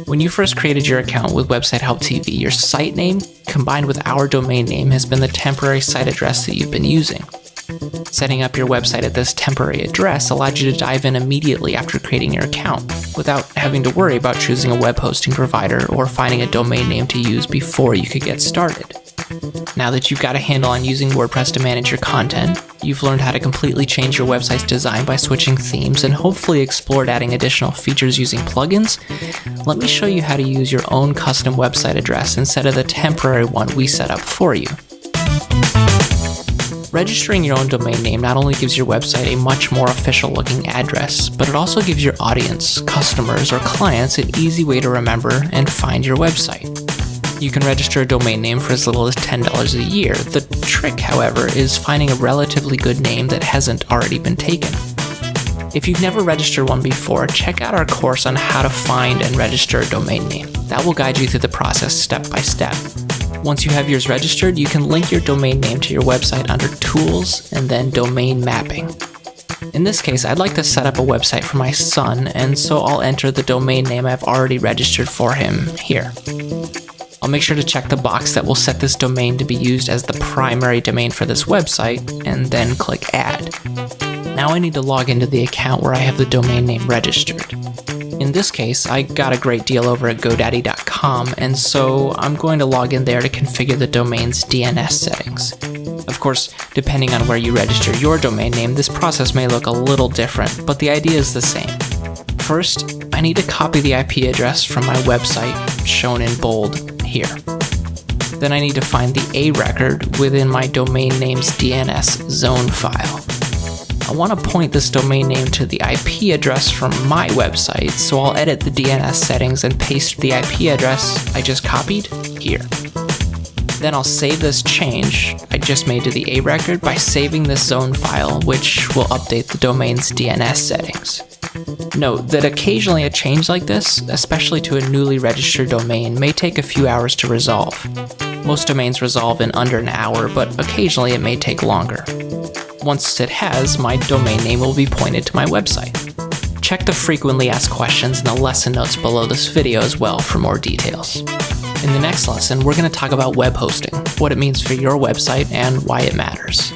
When you first created your account with Website Help TV, your site name combined with our domain name has been the temporary site address that you've been using. Setting up your website at this temporary address allowed you to dive in immediately after creating your account, without having to worry about choosing a web hosting provider or finding a domain name to use before you could get started. Now that you've got a handle on using WordPress to manage your content, you've learned how to completely change your website's design by switching themes and hopefully explored adding additional features using plugins, let me show you how to use your own custom website address instead of the temporary one we set up for you. Registering your own domain name not only gives your website a much more official looking address, but it also gives your audience, customers, or clients an easy way to remember and find your website. You can register a domain name for as little as $10 a year. The trick, however, is finding a relatively good name that hasn't already been taken. If you've never registered one before, check out our course on how to find and register a domain name. That will guide you through the process step by step. Once you have yours registered, you can link your domain name to your website under Tools and then Domain Mapping. In this case, I'd like to set up a website for my son, and so I'll enter the domain name I've already registered for him here. I'll make sure to check the box that will set this domain to be used as the primary domain for this website, and then click Add. Now I need to log into the account where I have the domain name registered. In this case, I got a great deal over at GoDaddy.com, and so I'm going to log in there to configure the domain's DNS settings. Of course, depending on where you register your domain name, this process may look a little different, but the idea is the same. First, I need to copy the IP address from my website, shown in bold here. Then I need to find the A record within my domain name's DNS zone file. I want to point this domain name to the IP address from my website, so I'll edit the DNS settings and paste the IP address I just copied here. Then I'll save this change I just made to the A record by saving this zone file, which will update the domain's DNS settings. Note that occasionally a change like this, especially to a newly registered domain, may take a few hours to resolve. Most domains resolve in under an hour, but occasionally it may take longer. Once it has, my domain name will be pointed to my website. Check the frequently asked questions in the lesson notes below this video as well for more details. In the next lesson, we're going to talk about web hosting, what it means for your website, and why it matters.